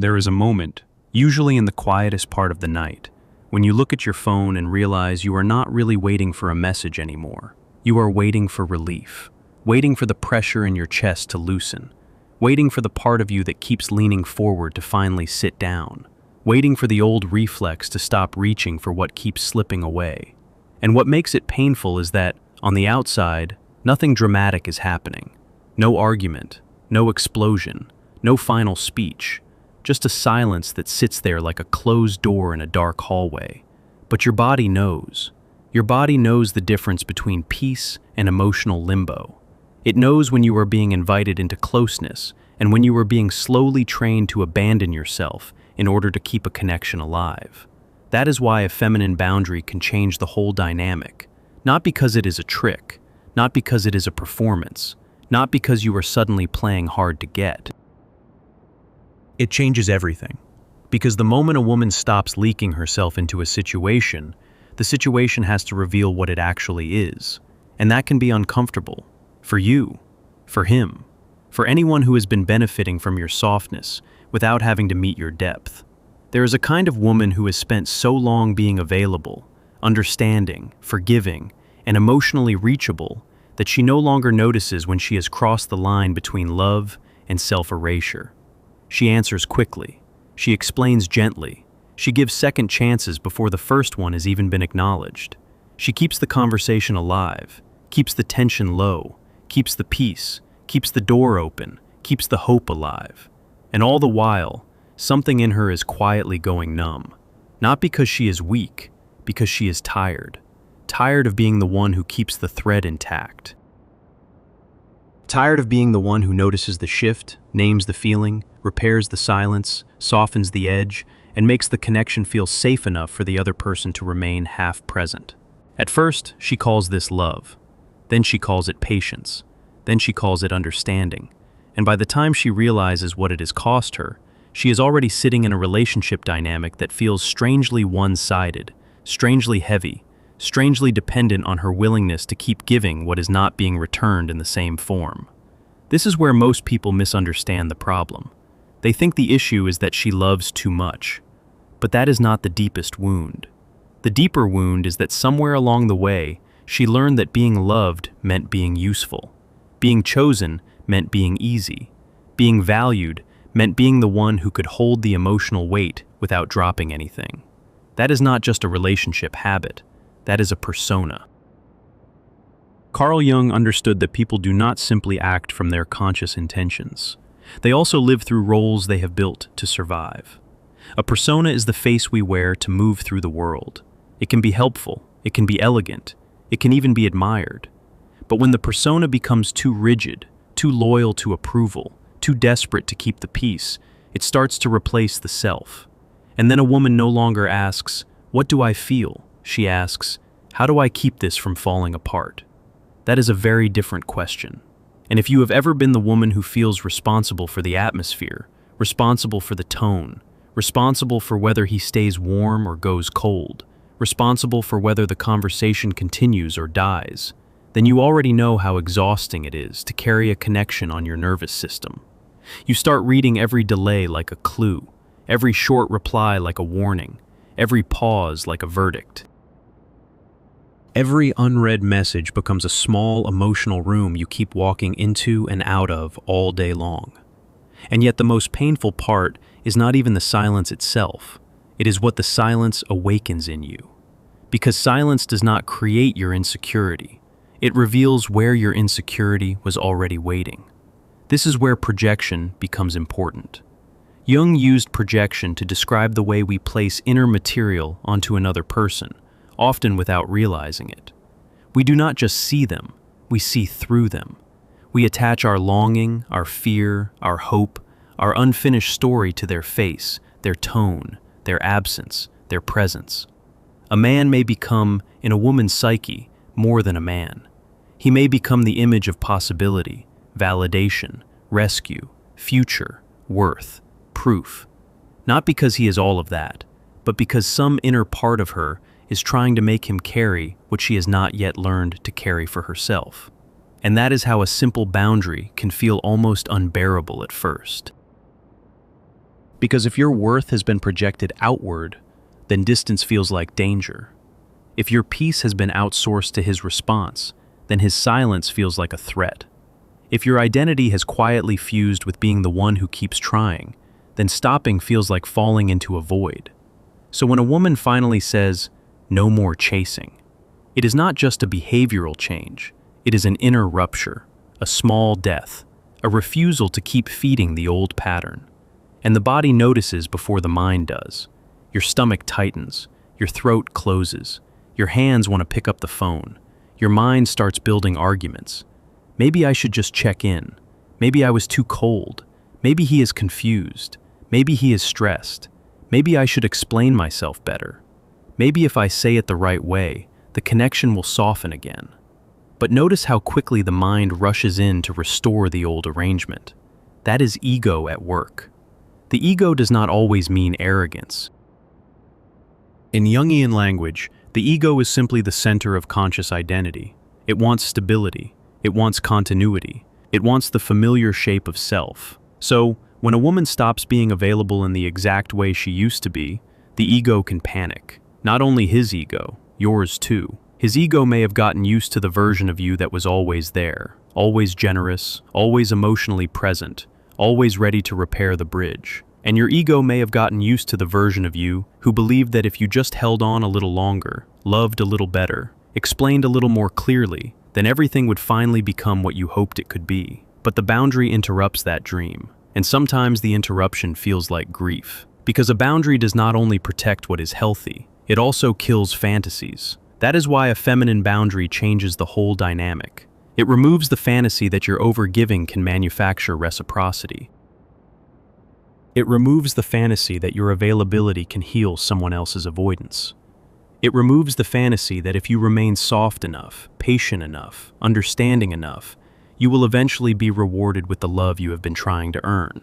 There is a moment, usually in the quietest part of the night, when you look at your phone and realize you are not really waiting for a message anymore. You are waiting for relief, waiting for the pressure in your chest to loosen, waiting for the part of you that keeps leaning forward to finally sit down, waiting for the old reflex to stop reaching for what keeps slipping away. And what makes it painful is that, on the outside, nothing dramatic is happening. No argument, no explosion, no final speech. Just a silence that sits there like a closed door in a dark hallway. But your body knows. Your body knows the difference between peace and emotional limbo. It knows when you are being invited into closeness and when you are being slowly trained to abandon yourself in order to keep a connection alive. That is why a feminine boundary can change the whole dynamic. Not because it is a trick, not because it is a performance, not because you are suddenly playing hard to get. It changes everything. Because the moment a woman stops leaking herself into a situation, the situation has to reveal what it actually is. And that can be uncomfortable. For you, for him, for anyone who has been benefiting from your softness without having to meet your depth. There is a kind of woman who has spent so long being available, understanding, forgiving, and emotionally reachable that she no longer notices when she has crossed the line between love and self-erasure. She answers quickly. She explains gently. She gives second chances before the first one has even been acknowledged. She keeps the conversation alive, keeps the tension low, keeps the peace, keeps the door open, keeps the hope alive. And all the while, something in her is quietly going numb. Not because she is weak, because she is tired. Tired of being the one who keeps the thread intact. Tired of being the one who notices the shift, names the feeling, repairs the silence, softens the edge, and makes the connection feel safe enough for the other person to remain half present. At first, she calls this love. Then she calls it patience. Then she calls it understanding. And by the time she realizes what it has cost her, she is already sitting in a relationship dynamic that feels strangely one-sided, strangely heavy, strangely dependent on her willingness to keep giving what is not being returned in the same form. This is where most people misunderstand the problem. They think the issue is that she loves too much. But that is not the deepest wound. The deeper wound is that somewhere along the way, she learned that being loved meant being useful. Being chosen meant being easy. Being valued meant being the one who could hold the emotional weight without dropping anything. That is not just a relationship habit. That is a persona. Carl Jung understood that people do not simply act from their conscious intentions. They also live through roles they have built to survive. A persona is the face we wear to move through the world. It can be helpful, it can be elegant, it can even be admired. But when the persona becomes too rigid, too loyal to approval, too desperate to keep the peace, it starts to replace the self. And then a woman no longer asks, "What do I feel?" She asks, "How do I keep this from falling apart?" That is a very different question. And if you have ever been the woman who feels responsible for the atmosphere, responsible for the tone, responsible for whether he stays warm or goes cold, responsible for whether the conversation continues or dies, then you already know how exhausting it is to carry a connection on your nervous system. You start reading every delay like a clue, every short reply like a warning, every pause like a verdict. Every unread message becomes a small emotional room you keep walking into and out of all day long. And yet the most painful part is not even the silence itself. It is what the silence awakens in you. Because silence does not create your insecurity. It reveals where your insecurity was already waiting. This is where projection becomes important. Jung used projection to describe the way we place inner material onto another person, often without realizing it. We do not just see them, we see through them. We attach our longing, our fear, our hope, our unfinished story to their face, their tone, their absence, their presence. A man may become, in a woman's psyche, more than a man. He may become the image of possibility, validation, rescue, future, worth, proof. Not because he is all of that, but because some inner part of her is trying to make him carry what she has not yet learned to carry for herself. And that is how a simple boundary can feel almost unbearable at first. Because if your worth has been projected outward, then distance feels like danger. If your peace has been outsourced to his response, then his silence feels like a threat. If your identity has quietly fused with being the one who keeps trying, then stopping feels like falling into a void. So when a woman finally says, "No more chasing," it is not just a behavioral change, it is an inner rupture, a small death, a refusal to keep feeding the old pattern. And the body notices before the mind does. Your stomach tightens, your throat closes, your hands want to pick up the phone, your mind starts building arguments. Maybe I should just check in. Maybe I was too cold. Maybe he is confused. Maybe he is stressed. Maybe I should explain myself better. Maybe if I say it the right way, the connection will soften again. But notice how quickly the mind rushes in to restore the old arrangement. That is ego at work. The ego does not always mean arrogance. In Jungian language, the ego is simply the center of conscious identity. It wants stability. It wants continuity. It wants the familiar shape of self. So, when a woman stops being available in the exact way she used to be, the ego can panic. Not only his ego, yours too. His ego may have gotten used to the version of you that was always there, always generous, always emotionally present, always ready to repair the bridge. And your ego may have gotten used to the version of you who believed that if you just held on a little longer, loved a little better, explained a little more clearly, then everything would finally become what you hoped it could be. But the boundary interrupts that dream, and sometimes the interruption feels like grief. Because a boundary does not only protect what is healthy, it also kills fantasies. That is why a feminine boundary changes the whole dynamic. It removes the fantasy that your overgiving can manufacture reciprocity. It removes the fantasy that your availability can heal someone else's avoidance. It removes the fantasy that if you remain soft enough, patient enough, understanding enough, you will eventually be rewarded with the love you have been trying to earn.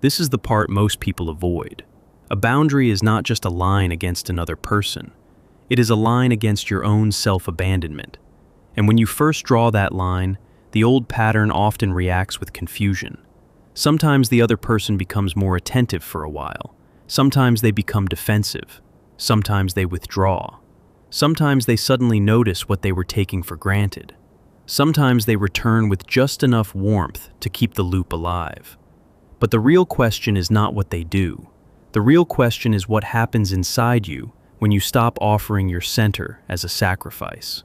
This is the part most people avoid. A boundary is not just a line against another person. It is a line against your own self-abandonment. And when you first draw that line, the old pattern often reacts with confusion. Sometimes the other person becomes more attentive for a while. Sometimes they become defensive. Sometimes they withdraw. Sometimes they suddenly notice what they were taking for granted. Sometimes they return with just enough warmth to keep the loop alive. But the real question is not what they do. The real question is what happens inside you when you stop offering your center as a sacrifice.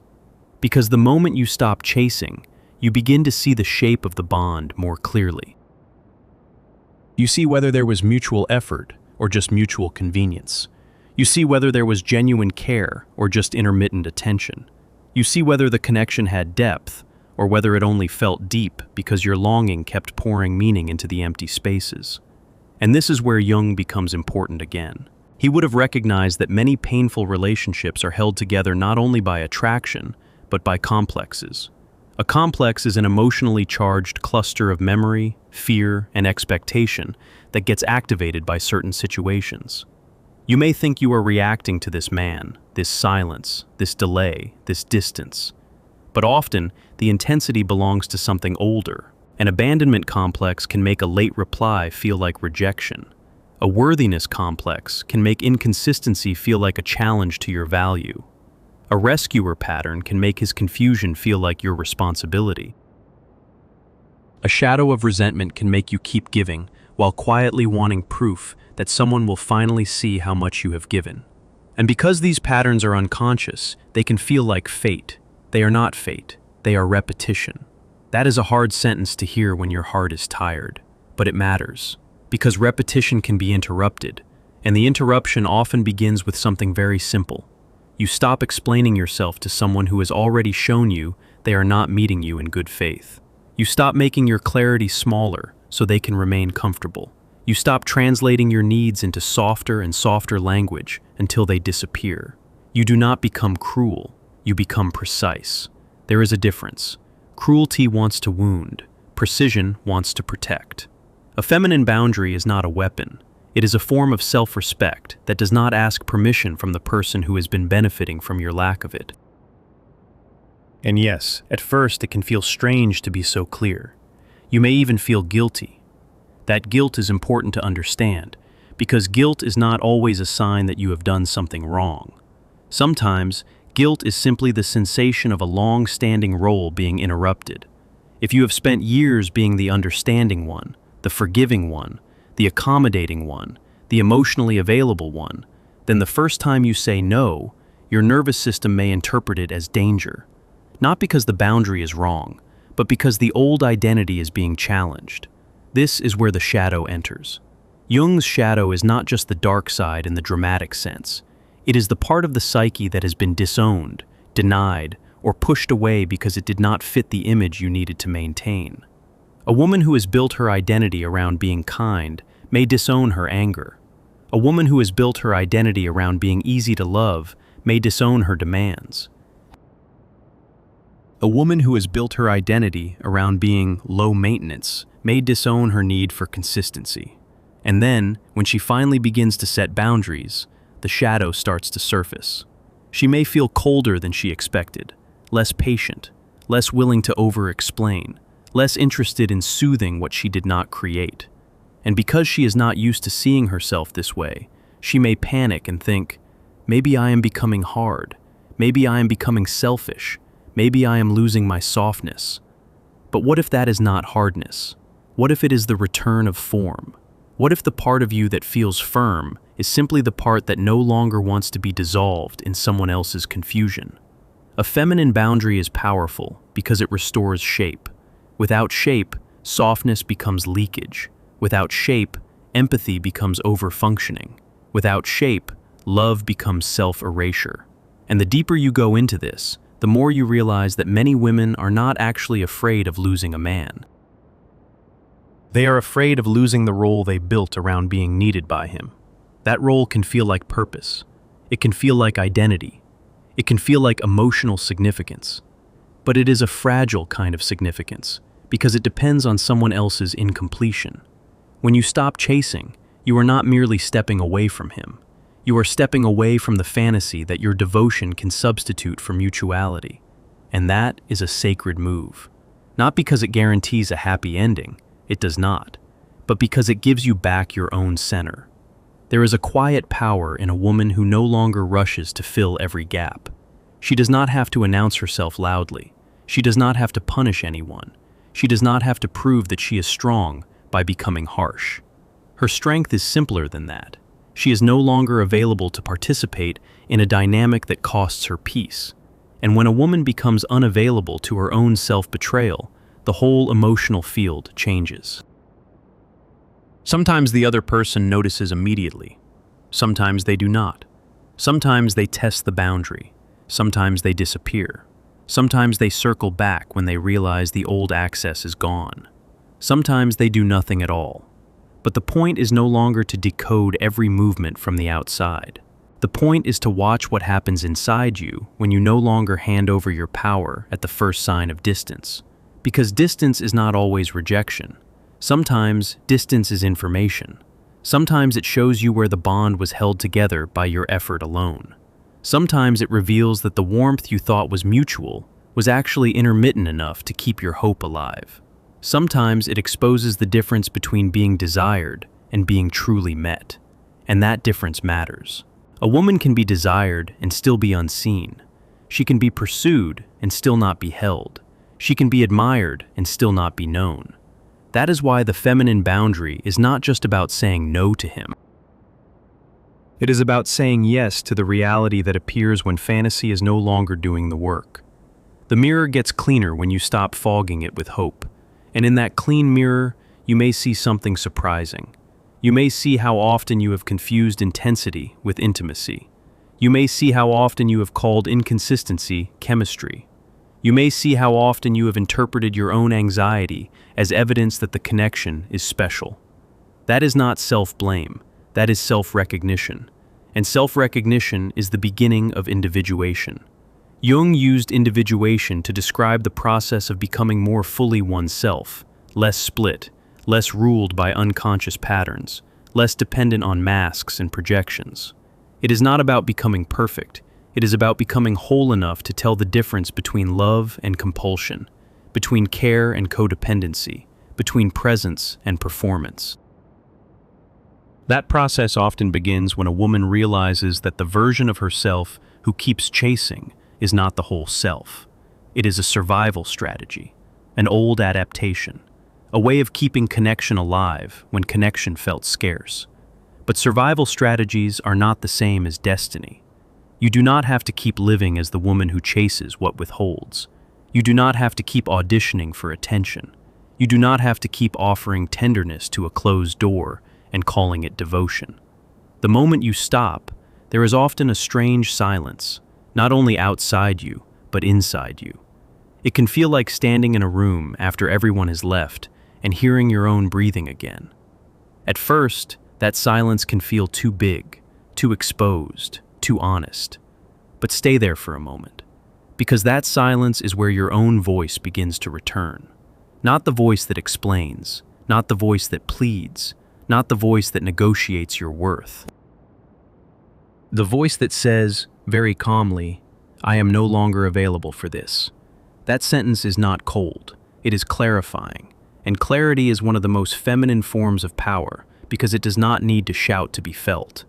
Because the moment you stop chasing, you begin to see the shape of the bond more clearly. You see whether there was mutual effort or just mutual convenience. You see whether there was genuine care or just intermittent attention. You see whether the connection had depth or whether it only felt deep because your longing kept pouring meaning into the empty spaces. And this is where Jung becomes important again. He would have recognized that many painful relationships are held together not only by attraction, but by complexes. A complex is an emotionally charged cluster of memory, fear, and expectation that gets activated by certain situations. You may think you are reacting to this man, this silence, this delay, this distance. But often, the intensity belongs to something older. An abandonment complex can make a late reply feel like rejection. A worthiness complex can make inconsistency feel like a challenge to your value. A rescuer pattern can make his confusion feel like your responsibility. A shadow of resentment can make you keep giving, while quietly wanting proof that someone will finally see how much you have given. And because these patterns are unconscious, they can feel like fate. They are not fate, they are repetition. That is a hard sentence to hear when your heart is tired, but it matters, because repetition can be interrupted, and the interruption often begins with something very simple. You stop explaining yourself to someone who has already shown you they are not meeting you in good faith. You stop making your clarity smaller so they can remain comfortable. You stop translating your needs into softer and softer language until they disappear. You do not become cruel, you become precise. There is a difference. Cruelty wants to wound, precision wants to protect. A feminine boundary is not a weapon. It is a form of self-respect that does not ask permission from the person who has been benefiting from your lack of it. And yes, at first it can feel strange to be so clear. You may even feel guilty. That guilt is important to understand, because guilt is not always a sign that you have done something wrong. Sometimes, guilt is simply the sensation of a long-standing role being interrupted. If you have spent years being the understanding one, the forgiving one, the accommodating one, the emotionally available one, then the first time you say no, your nervous system may interpret it as danger. Not because the boundary is wrong, but because the old identity is being challenged. This is where the shadow enters. Jung's shadow is not just the dark side in the dramatic sense. It is the part of the psyche that has been disowned, denied, or pushed away because it did not fit the image you needed to maintain. A woman who has built her identity around being kind may disown her anger. A woman who has built her identity around being easy to love may disown her demands. A woman who has built her identity around being low maintenance may disown her need for consistency. And then, when she finally begins to set boundaries, the shadow starts to surface. She may feel colder than she expected, less patient, less willing to over-explain, less interested in soothing what she did not create. And because she is not used to seeing herself this way, she may panic and think, maybe I am becoming hard, maybe I am becoming selfish, maybe I am losing my softness. But what if that is not hardness? What if it is the return of form? What if the part of you that feels firm is simply the part that no longer wants to be dissolved in someone else's confusion? A feminine boundary is powerful because it restores shape. Without shape, softness becomes leakage. Without shape, empathy becomes over-functioning. Without shape, love becomes self-erasure. And the deeper you go into this, the more you realize that many women are not actually afraid of losing a man. They are afraid of losing the role they built around being needed by him. That role can feel like purpose. It can feel like identity. It can feel like emotional significance. But it is a fragile kind of significance, because it depends on someone else's incompletion. When you stop chasing, you are not merely stepping away from him. You are stepping away from the fantasy that your devotion can substitute for mutuality. And that is a sacred move. Not because it guarantees a happy ending, it does not, but because it gives you back your own center. There is a quiet power in a woman who no longer rushes to fill every gap. She does not have to announce herself loudly. She does not have to punish anyone. She does not have to prove that she is strong by becoming harsh. Her strength is simpler than that. She is no longer available to participate in a dynamic that costs her peace. And when a woman becomes unavailable to her own self-betrayal, the whole emotional field changes. Sometimes the other person notices immediately. Sometimes they do not. Sometimes they test the boundary. Sometimes they disappear. Sometimes they circle back when they realize the old access is gone. Sometimes they do nothing at all. But the point is no longer to decode every movement from the outside. The point is to watch what happens inside you when you no longer hand over your power at the first sign of distance. Because distance is not always rejection. Sometimes distance is information. Sometimes it shows you where the bond was held together by your effort alone. Sometimes it reveals that the warmth you thought was mutual was actually intermittent enough to keep your hope alive. Sometimes it exposes the difference between being desired and being truly met. And that difference matters. A woman can be desired and still be unseen. She can be pursued and still not be held. She can be admired and still not be known. That is why the feminine boundary is not just about saying no to him. It is about saying yes to the reality that appears when fantasy is no longer doing the work. The mirror gets cleaner when you stop fogging it with hope. And in that clean mirror, you may see something surprising. You may see how often you have confused intensity with intimacy. You may see how often you have called inconsistency chemistry. You may see how often you have interpreted your own anxiety as evidence that the connection is special. That is not self-blame, that is self-recognition. And self-recognition is the beginning of individuation. Jung used individuation to describe the process of becoming more fully oneself, less split, less ruled by unconscious patterns, less dependent on masks and projections. It is not about becoming perfect. It is about becoming whole enough to tell the difference between love and compulsion, between care and codependency, between presence and performance. That process often begins when a woman realizes that the version of herself who keeps chasing is not the whole self. It is a survival strategy, an old adaptation, a way of keeping connection alive when connection felt scarce. But survival strategies are not the same as destiny. You do not have to keep living as the woman who chases what withholds. You do not have to keep auditioning for attention. You do not have to keep offering tenderness to a closed door and calling it devotion. The moment you stop, there is often a strange silence, not only outside you, but inside you. It can feel like standing in a room after everyone has left and hearing your own breathing again. At first, that silence can feel too big, too exposed, too honest. But stay there for a moment, because that silence is where your own voice begins to return. Not the voice that explains, not the voice that pleads, not the voice that negotiates your worth. The voice that says, very calmly, "I am no longer available for this." That sentence is not cold, it is clarifying, and clarity is one of the most feminine forms of power because it does not need to shout to be felt.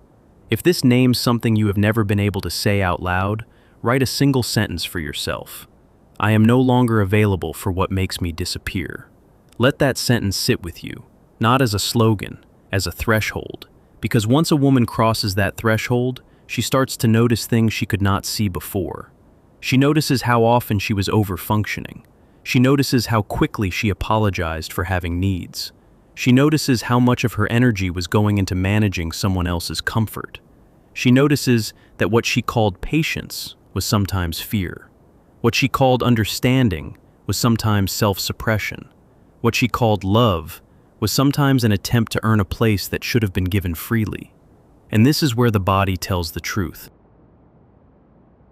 If this names something you have never been able to say out loud, write a single sentence for yourself. I am no longer available for what makes me disappear. Let that sentence sit with you, not as a slogan, as a threshold, because once a woman crosses that threshold, she starts to notice things she could not see before. She notices how often she was over-functioning. She notices how quickly she apologized for having needs. She notices how much of her energy was going into managing someone else's comfort. She notices that what she called patience was sometimes fear. What she called understanding was sometimes self-suppression. What she called love was sometimes an attempt to earn a place that should have been given freely. And this is where the body tells the truth.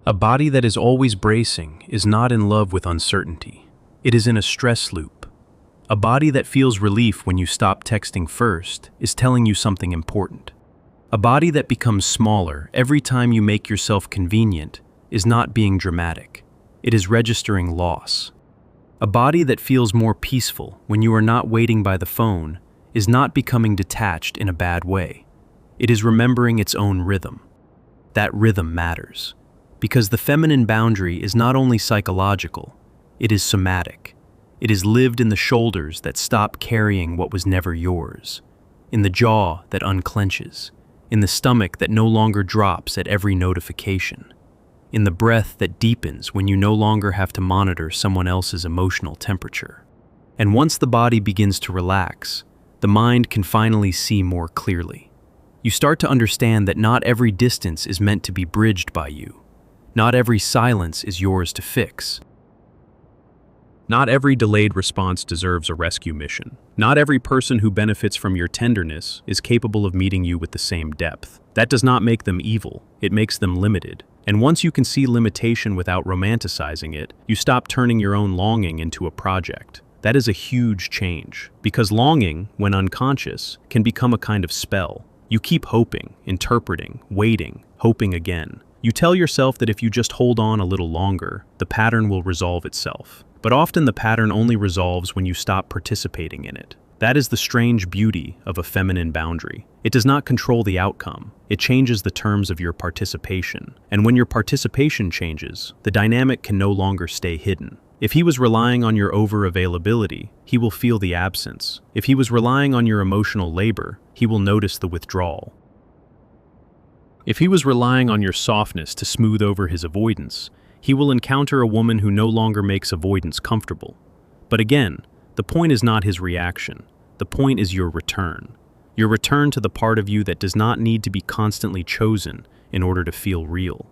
A body that is always bracing is not in love with uncertainty. It is in a stress loop. A body that feels relief when you stop texting first is telling you something important. A body that becomes smaller every time you make yourself convenient is not being dramatic. It is registering loss. A body that feels more peaceful when you are not waiting by the phone is not becoming detached in a bad way. It is remembering its own rhythm. That rhythm matters, because the feminine boundary is not only psychological, it is somatic. It is lived in the shoulders that stop carrying what was never yours, in the jaw that unclenches, in the stomach that no longer drops at every notification, in the breath that deepens when you no longer have to monitor someone else's emotional temperature. And once the body begins to relax, the mind can finally see more clearly. You start to understand that not every distance is meant to be bridged by you. Not every silence is yours to fix. Not every delayed response deserves a rescue mission. Not every person who benefits from your tenderness is capable of meeting you with the same depth. That does not make them evil, it makes them limited. And once you can see limitation without romanticizing it, you stop turning your own longing into a project. That is a huge change, because longing, when unconscious, can become a kind of spell. You keep hoping, interpreting, waiting, hoping again. You tell yourself that if you just hold on a little longer, the pattern will resolve itself. But often the pattern only resolves when you stop participating in it. That is the strange beauty of a feminine boundary. It does not control the outcome. It changes the terms of your participation. And when your participation changes, the dynamic can no longer stay hidden. If he was relying on your over-availability, he will feel the absence. If he was relying on your emotional labor, he will notice the withdrawal. If he was relying on your softness to smooth over his avoidance, he will encounter a woman who no longer makes avoidance comfortable. But again, the point is not his reaction. The point is your return. Your return to the part of you that does not need to be constantly chosen in order to feel real.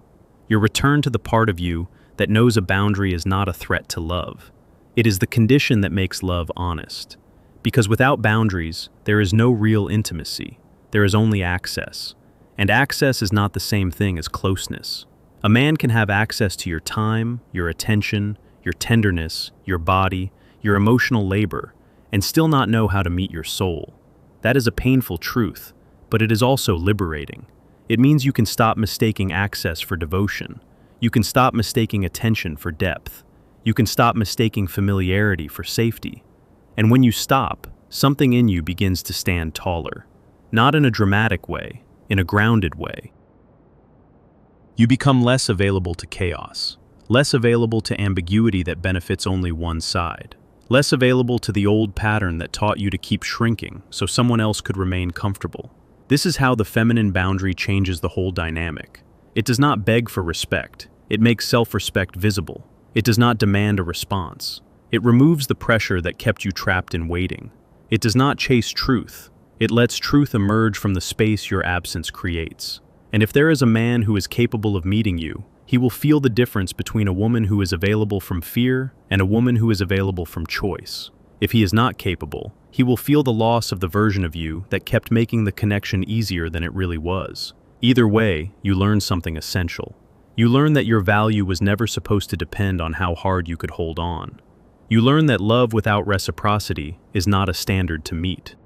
Your return to the part of you that knows a boundary is not a threat to love. It is the condition that makes love honest. Because without boundaries, there is no real intimacy. There is only access. And access is not the same thing as closeness. A man can have access to your time, your attention, your tenderness, your body, your emotional labor, and still not know how to meet your soul. That is a painful truth, but it is also liberating. It means you can stop mistaking access for devotion. You can stop mistaking attention for depth. You can stop mistaking familiarity for safety. And when you stop, something in you begins to stand taller. not in a dramatic way, in a grounded way. You become less available to chaos, less available to ambiguity that benefits only one side, less available to the old pattern that taught you to keep shrinking so someone else could remain comfortable. This is how the feminine boundary changes the whole dynamic. It does not beg for respect. It makes self-respect visible. It does not demand a response. It removes the pressure that kept you trapped in waiting. It does not chase truth. It lets truth emerge from the space your absence creates. And if there is a man who is capable of meeting you, he will feel the difference between a woman who is available from fear and a woman who is available from choice. If he is not capable, he will feel the loss of the version of you that kept making the connection easier than it really was. Either way, you learn something essential. You learn that your value was never supposed to depend on how hard you could hold on. You learn that love without reciprocity is not a standard to meet.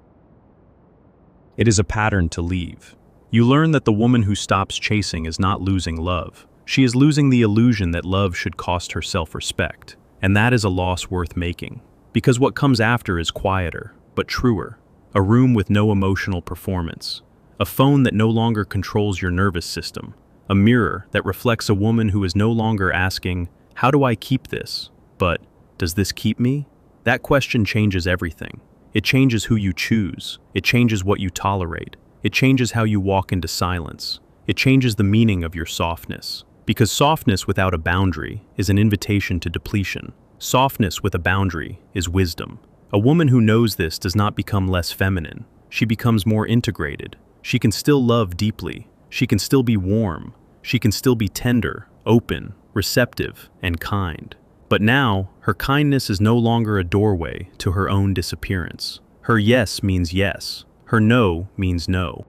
It is a pattern to leave. You learn that the woman who stops chasing is not losing love. She is losing the illusion that love should cost her self-respect. And that is a loss worth making. Because what comes after is quieter, but truer. A room with no emotional performance. A phone that no longer controls your nervous system. A mirror that reflects a woman who is no longer asking, "How do I keep this?" but, "Does this keep me?" That question changes everything. It changes who you choose. It changes what you tolerate. It changes how you walk into silence. It changes the meaning of your softness. Because softness without a boundary is an invitation to depletion. Softness with a boundary is wisdom. A woman who knows this does not become less feminine. She becomes more integrated. She can still love deeply. She can still be warm. She can still be tender, open, receptive, and kind. But now, her kindness is no longer a doorway to her own disappearance. Her yes means yes. Her no means no.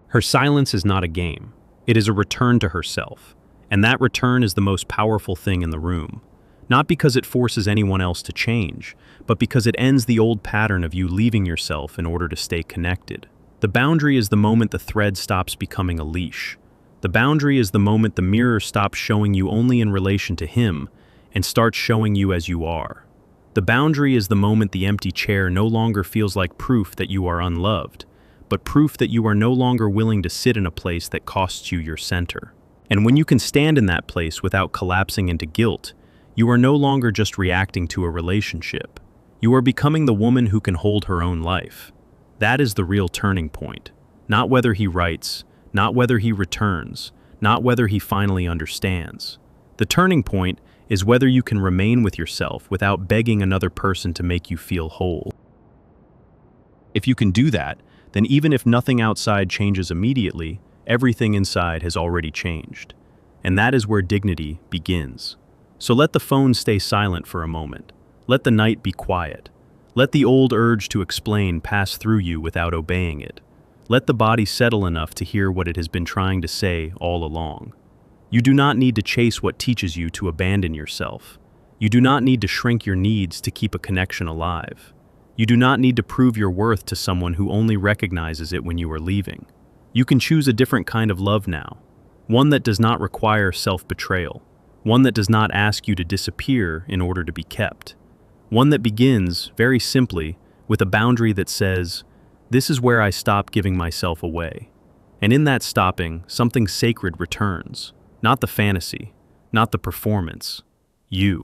Her silence is not a game. It is a return to herself. And that return is the most powerful thing in the room. Not because it forces anyone else to change, but because it ends the old pattern of you leaving yourself in order to stay connected. The boundary is the moment the thread stops becoming a leash. The boundary is the moment the mirror stops showing you only in relation to him and starts showing you as you are. The boundary is the moment the empty chair no longer feels like proof that you are unloved, but proof that you are no longer willing to sit in a place that costs you your center. And when you can stand in that place without collapsing into guilt, you are no longer just reacting to a relationship. You are becoming the woman who can hold her own life. That is the real turning point. Not whether he writes, not whether he returns, not whether he finally understands. The turning point is whether you can remain with yourself without begging another person to make you feel whole. If you can do that, then even if nothing outside changes immediately, everything inside has already changed. And that is where dignity begins. So let the phone stay silent for a moment. Let the night be quiet. Let the old urge to explain pass through you without obeying it. Let the body settle enough to hear what it has been trying to say all along. You do not need to chase what teaches you to abandon yourself. You do not need to shrink your needs to keep a connection alive. You do not need to prove your worth to someone who only recognizes it when you are leaving. You can choose a different kind of love now. One that does not require self-betrayal. One that does not ask you to disappear in order to be kept. One that begins, very simply, with a boundary that says, "This is where I stop giving myself away." And in that stopping, something sacred returns. Not the fantasy, not the performance. You.